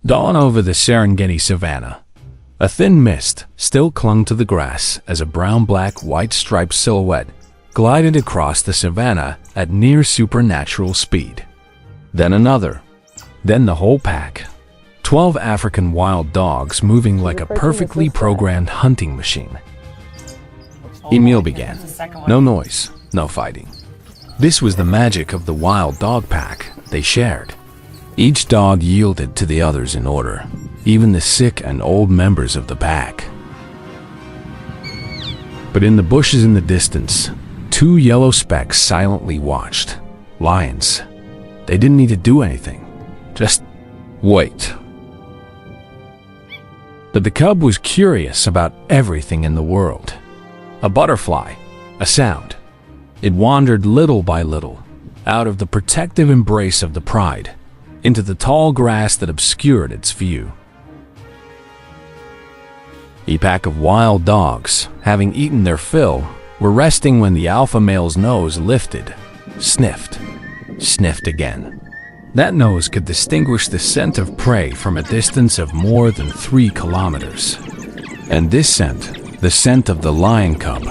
Dawn over the Serengeti savannah. A thin mist still clung to the grass as a brown-black-white striped silhouette glided across the savannah at near supernatural speed. Then another. Then the whole pack. 12 African wild dogs moving like a perfectly programmed hunting machine. A meal began. No noise, no fighting. This was the magic of the wild dog pack they shared. Each dog yielded to the others in order, even the sick and old members of the pack. But in the bushes in the distance, 2 yellow specks silently watched. Lions. They didn't need to do anything. Just wait. But the cub was curious about everything in the world. A butterfly, a sound. It wandered little by little, out of the protective embrace of the pride, into the tall grass that obscured its view. A pack of wild dogs, having eaten their fill, were resting when the alpha male's nose lifted, sniffed, sniffed again. That nose could distinguish the scent of prey from a distance of more than 3 kilometers. And this scent, the scent of the lion cub,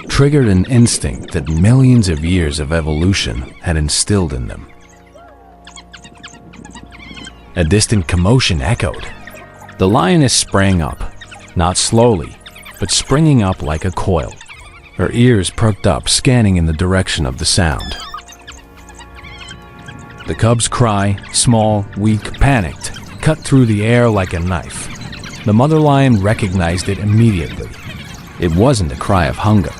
triggered an instinct that millions of years of evolution had instilled in them. A distant commotion echoed. The lioness sprang up, not slowly, but springing up like a coil, her ears perked up, scanning in the direction of the sound. The cub's cry, small, weak, panicked, cut through the air like a knife. The mother lion recognized it immediately. It wasn't a cry of hunger.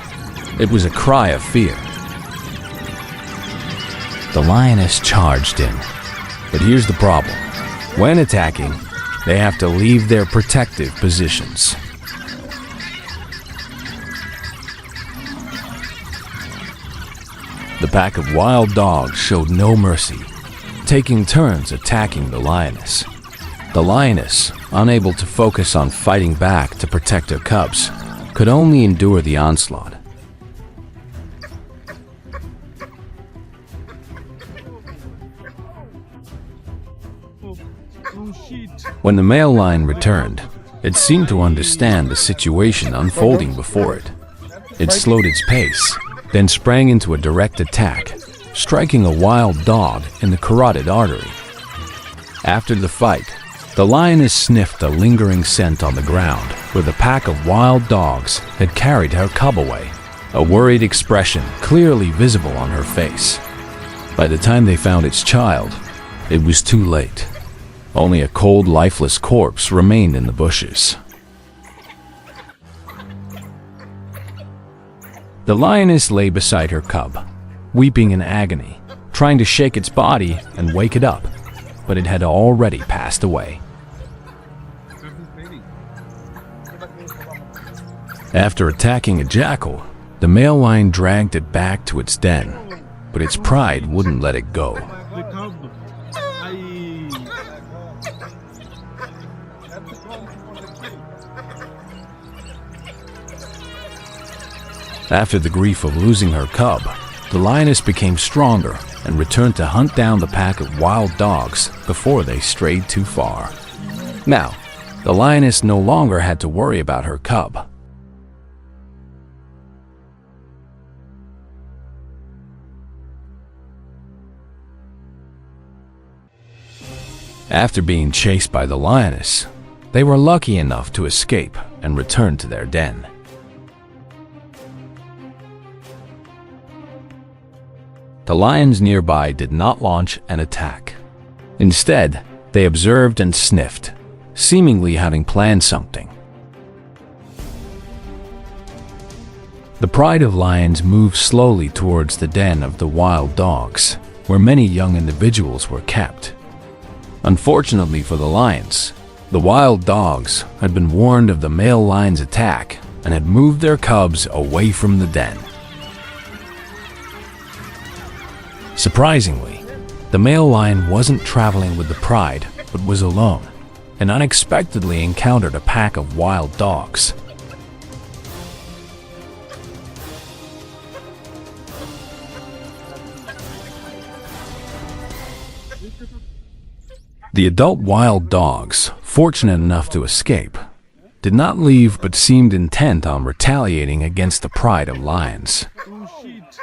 It was a cry of fear. The lioness charged in. But here's the problem. When attacking, they have to leave their protective positions. The pack of wild dogs showed no mercy, taking turns attacking the lioness. The lioness, unable to focus on fighting back to protect her cubs, could only endure the onslaught. When the male lion returned, it seemed to understand the situation unfolding before it. It slowed its pace, then sprang into a direct attack, striking a wild dog in the carotid artery. After the fight, the lioness sniffed a lingering scent on the ground where the pack of wild dogs had carried her cub away, a worried expression clearly visible on her face. By the time they found its child, it was too late. Only a cold, lifeless corpse remained in the bushes. The lioness lay beside her cub, weeping in agony, trying to shake its body and wake it up, but it had already passed away. After attacking a jackal, the male lion dragged it back to its den, but its pride wouldn't let it go. After the grief of losing her cub, the lioness became stronger and returned to hunt down the pack of wild dogs before they strayed too far. Now, the lioness no longer had to worry about her cub. After being chased by the lioness, they were lucky enough to escape and return to their den. The lions nearby did not launch an attack. Instead, they observed and sniffed, seemingly having planned something. The pride of lions moved slowly towards the den of the wild dogs, where many young individuals were kept. Unfortunately for the lions, the wild dogs had been warned of the male lion's attack and had moved their cubs away from the den. Surprisingly, the male lion wasn't traveling with the pride, but was alone, and unexpectedly encountered a pack of wild dogs. The adult wild dogs, fortunate enough to escape, did not leave but seemed intent on retaliating against the pride of lions. Oh shit!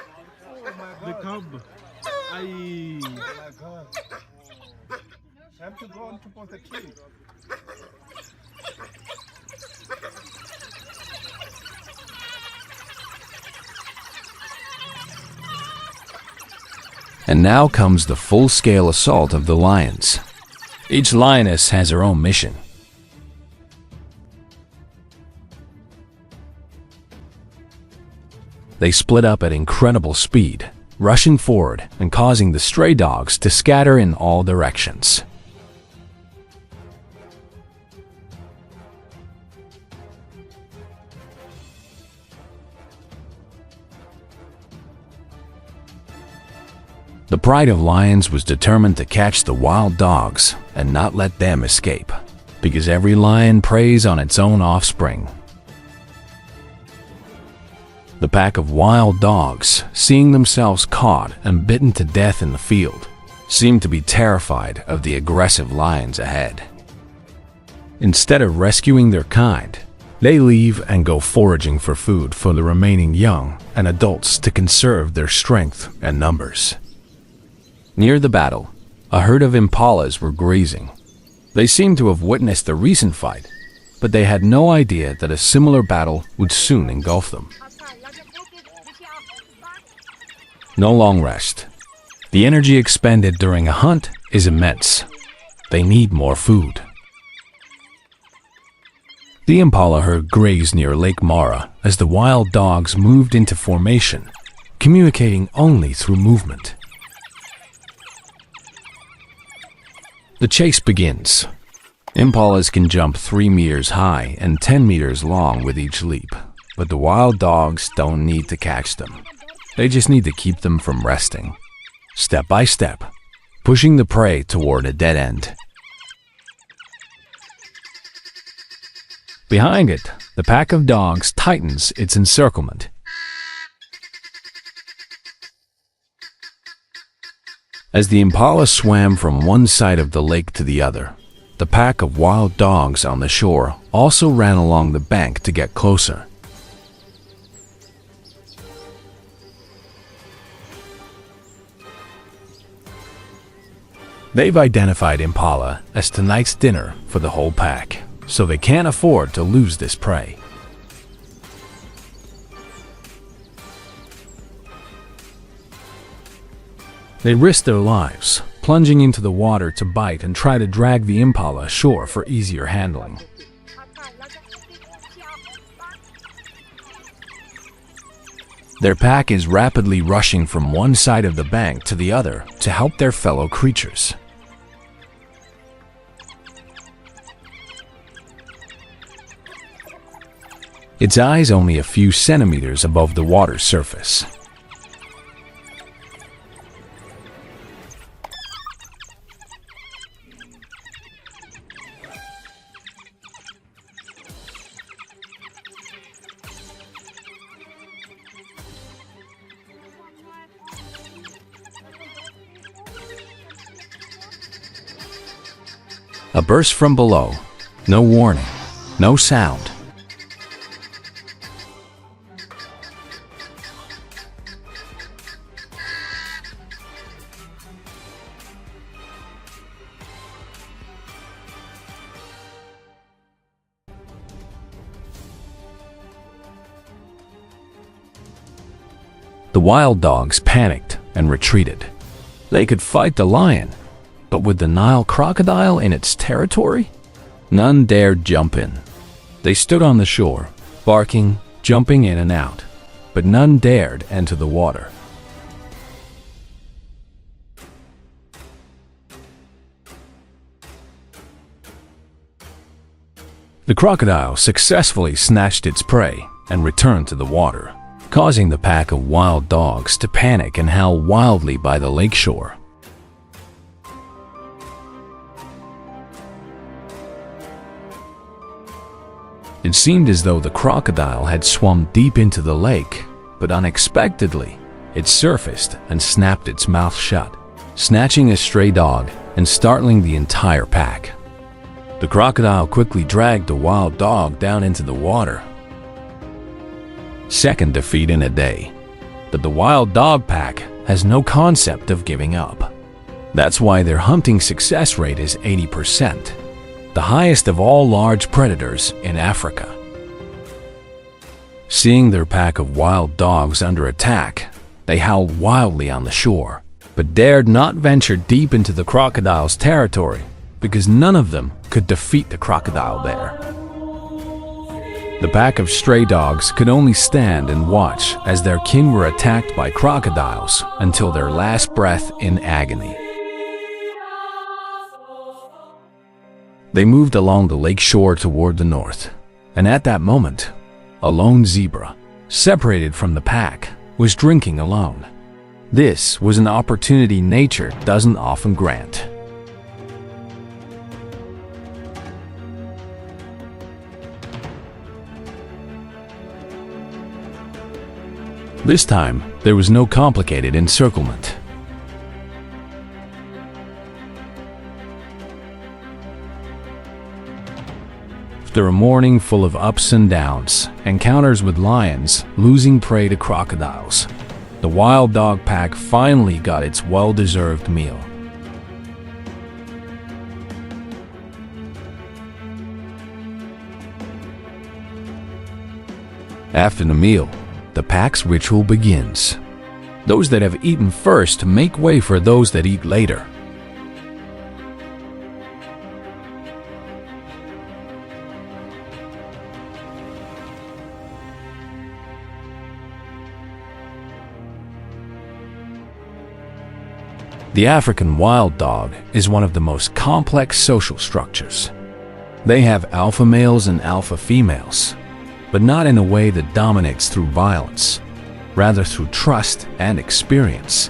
The cub. I have to go on top of the tree. And now comes the full-scale assault of the lions. Each lioness has her own mission. They split up at incredible speed, rushing forward and causing the stray dogs to scatter in all directions. The pride of lions was determined to catch the wild dogs and not let them escape, because every lion preys on its own offspring. The pack of wild dogs, seeing themselves caught and bitten to death in the field, seemed to be terrified of the aggressive lions ahead. Instead of rescuing their kind, they leave and go foraging for food for the remaining young and adults to conserve their strength and numbers. Near the battle, a herd of impalas were grazing. They seemed to have witnessed the recent fight, but they had no idea that a similar battle would soon engulf them. No long rest. The energy expended during a hunt is immense. They need more food. The impala herd grazed near Lake Mara as the wild dogs moved into formation, communicating only through movement. The chase begins. Impalas can jump 3 meters high and 10 meters long with each leap, but the wild dogs don't need to catch them. They just need to keep them from resting, step by step, pushing the prey toward a dead end. Behind it, the pack of dogs tightens its encirclement. As the impala swam from one side of the lake to the other, the pack of wild dogs on the shore also ran along the bank to get closer. They've identified impala as tonight's dinner for the whole pack, so they can't afford to lose this prey. They risk their lives, plunging into the water to bite and try to drag the impala ashore for easier handling. Their pack is rapidly rushing from one side of the bank to the other to help their fellow creatures. Its eyes only a few centimeters above the water's surface. A burst from below. No warning, no sound. The wild dogs panicked and retreated. They could fight the lion, but with the Nile crocodile in its territory, none dared jump in. They stood on the shore, barking, jumping in and out, but none dared enter the water. The crocodile successfully snatched its prey and returned to the water, causing the pack of wild dogs to panic and howl wildly by the lakeshore. It seemed as though the crocodile had swum deep into the lake, but unexpectedly, it surfaced and snapped its mouth shut, snatching a stray dog and startling the entire pack. The crocodile quickly dragged the wild dog down into the water. Second defeat in a day. But the wild dog pack has no concept of giving up. That's why their hunting success rate is 80%, the highest of all large predators in Africa. Seeing their pack of wild dogs under attack, they howled wildly on the shore, but dared not venture deep into the crocodile's territory because none of them could defeat the crocodile there. The pack of stray dogs could only stand and watch as their kin were attacked by crocodiles until their last breath in agony. They moved along the lake shore toward the north, and at that moment, a lone zebra, separated from the pack, was drinking alone. This was an opportunity nature doesn't often grant. This time, there was no complicated encirclement. After a morning full of ups and downs, encounters with lions, losing prey to crocodiles, the wild dog pack finally got its well-deserved meal. After the meal, the pack's ritual begins. Those that have eaten first make way for those that eat later. The African wild dog is one of the most complex social structures. They have alpha males and alpha females, but not in a way that dominates through violence, rather through trust and experience.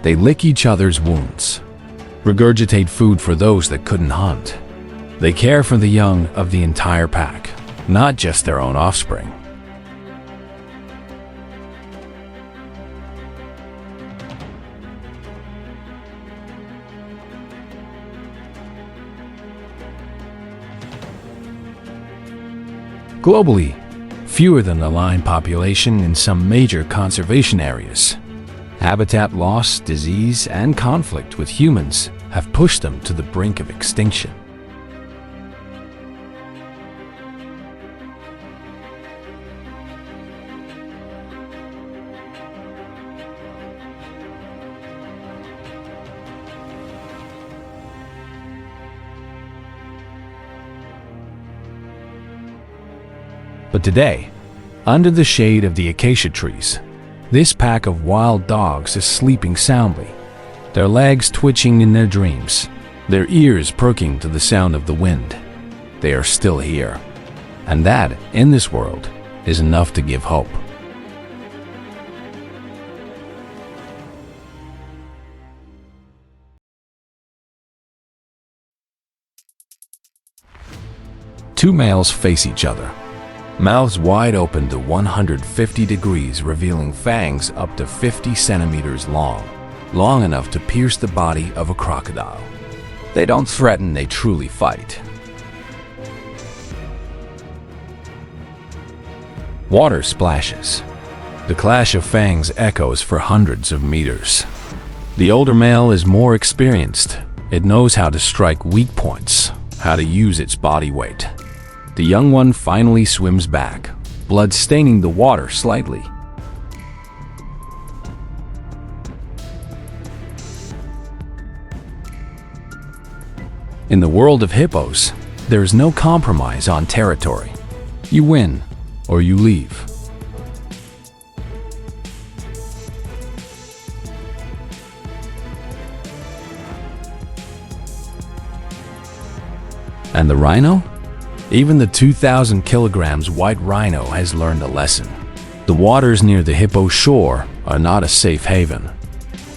They lick each other's wounds, regurgitate food for those that couldn't hunt. They care for the young of the entire pack, not just their own offspring. Globally, fewer than the lion population in some major conservation areas. Habitat loss, disease, and conflict with humans have pushed them to the brink of extinction. But today, under the shade of the acacia trees, this pack of wild dogs is sleeping soundly, their legs twitching in their dreams, their ears perking to the sound of the wind. They are still here, and that, in this world, is enough to give hope. Two males face each other, mouths wide open to 150 degrees, revealing fangs up to 50 centimeters long enough to pierce the body of a crocodile. They don't threaten, they truly fight. Water splashes. The clash of fangs echoes for hundreds of meters. The older male is more experienced. It knows how to strike weak points, how to use its body weight. The young one finally swims back, blood staining the water slightly. In the world of hippos, there is no compromise on territory. You win, or you leave. And the rhino? Even the 2,000 kilograms white rhino has learned a lesson. The waters near the hippo shore are not a safe haven.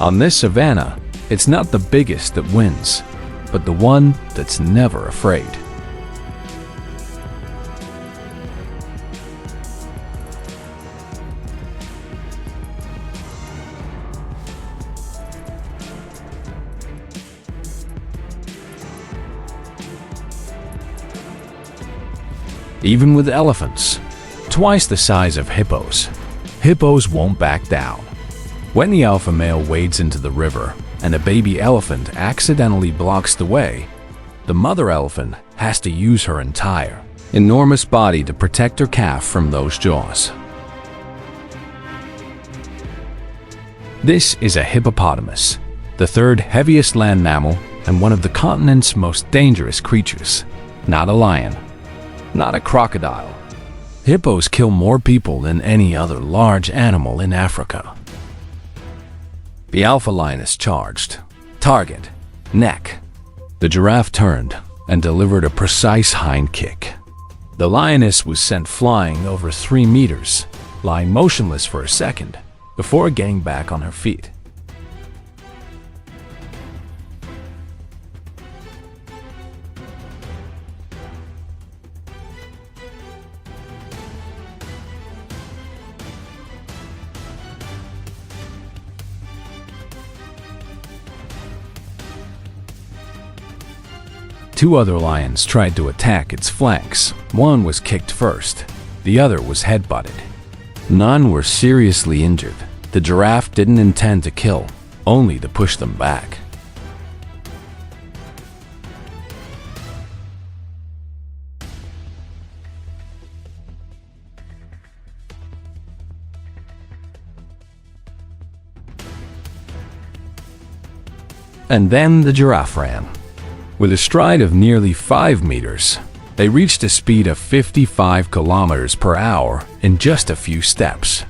On this savanna, it's not the biggest that wins, but the one that's never afraid. Even with elephants, twice the size of hippos, hippos won't back down. When the alpha male wades into the river and a baby elephant accidentally blocks the way, the mother elephant has to use her entire, enormous body to protect her calf from those jaws. This is a hippopotamus, the third heaviest land mammal and one of the continent's most dangerous creatures. Not a lion, not a crocodile. Hippos kill more people than any other large animal in Africa. The alpha lioness charged. Target, neck. The giraffe turned and delivered a precise hind kick. The lioness was sent flying over 3 meters, lying motionless for a second before getting back on her feet. Two other lions tried to attack its flanks. One was kicked first, the other was headbutted. None were seriously injured. The giraffe didn't intend to kill, only to push them back. And then the giraffe ran. With a stride of nearly 5 meters, they reached a speed of 55 kilometers per hour in just a few steps.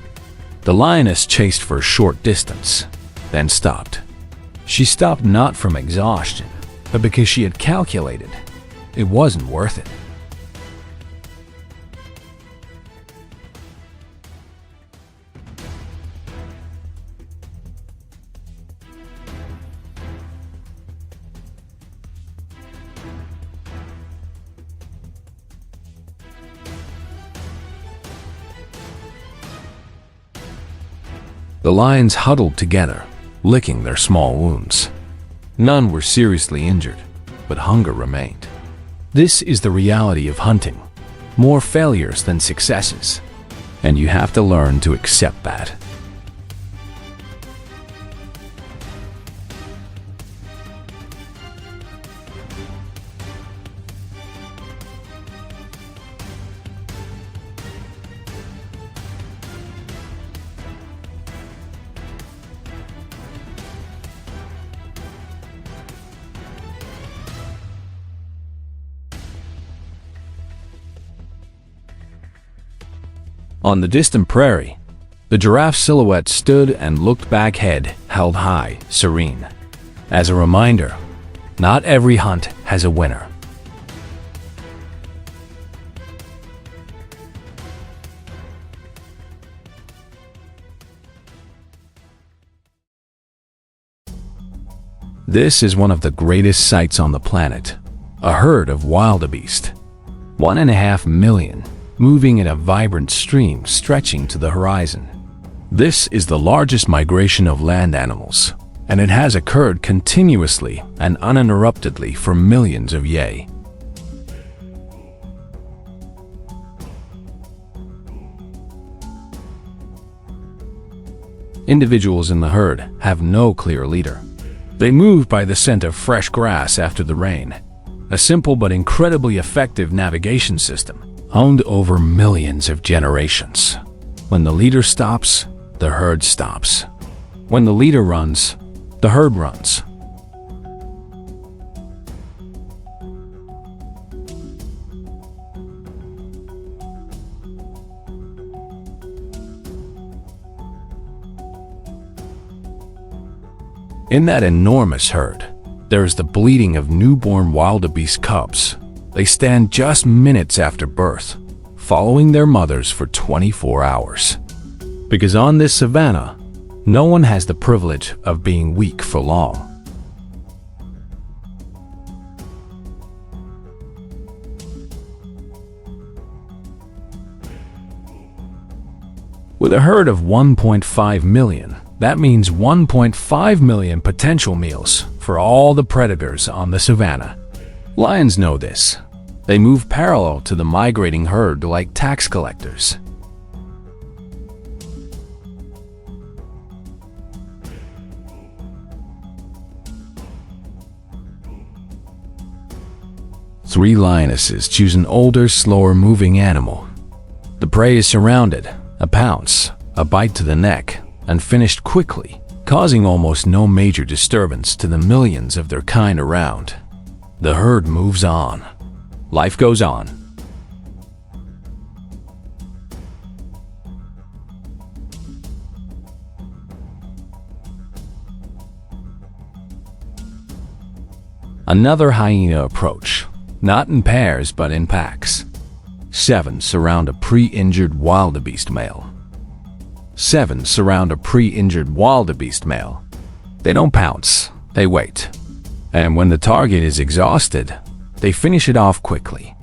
The lioness chased for a short distance, then stopped. She stopped not from exhaustion, but because she had calculated it wasn't worth it. The lions huddled together, licking their small wounds. None were seriously injured, but hunger remained. This is the reality of hunting. More failures than successes. And you have to learn to accept that. On the distant prairie, the giraffe silhouette stood and looked back, head held high, serene. As a reminder, not every hunt has a winner. This is one of the greatest sights on the planet, a herd of wildebeest, 1.5 million, moving in a vibrant stream stretching to the horizon. This is the largest migration of land animals, and it has occurred continuously and uninterruptedly for millions of years. Individuals in the herd have no clear leader. They move by the scent of fresh grass after the rain, a simple but incredibly effective navigation system honed over millions of generations. When the leader stops, the herd stops. When the leader runs, the herd runs. In that enormous herd, there is the bleating of newborn wildebeest cubs, They stand just minutes after birth, following their mothers for 24 hours. Because on this savanna, no one has the privilege of being weak for long. With a herd of 1.5 million, that means 1.5 million potential meals for all the predators on the savanna. Lions know this. They move parallel to the migrating herd like tax collectors. Three lionesses choose an older, slower-moving animal. The prey is surrounded. A pounce, a bite to the neck, and finished quickly, causing almost no major disturbance to the millions of their kind around. The herd moves on. Life goes on. Another hyena approach, not in pairs but in packs. 7 surround a pre-injured wildebeest male. 7 surround a pre-injured wildebeest male. They don't pounce, they wait. And when the target is exhausted, they finish it off quickly.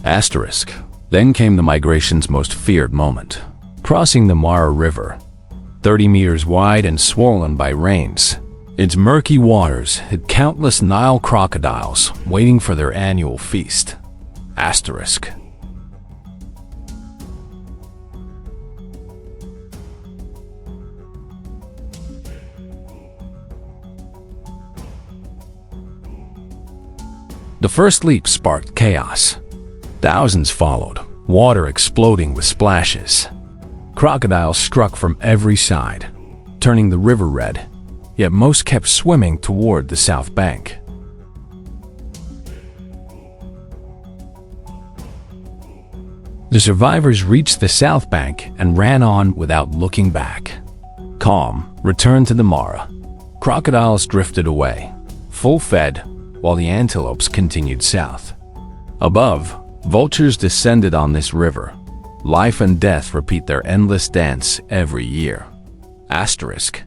Asterisk. Then came the migration's most feared moment, crossing the Mara River. 30 meters wide and swollen by rains, its murky waters hid countless Nile crocodiles waiting for their annual feast. Asterisk. The first leap sparked chaos. Thousands followed, water exploding with splashes. Crocodiles struck from every side, turning the river red, yet most kept swimming toward the south bank. The survivors reached the south bank and ran on without looking back. Calm returned to the Mara. Crocodiles drifted away, full-fed, while the antelopes continued south. Above, vultures descended on this river. Life and death repeat their endless dance every year. Asterisk.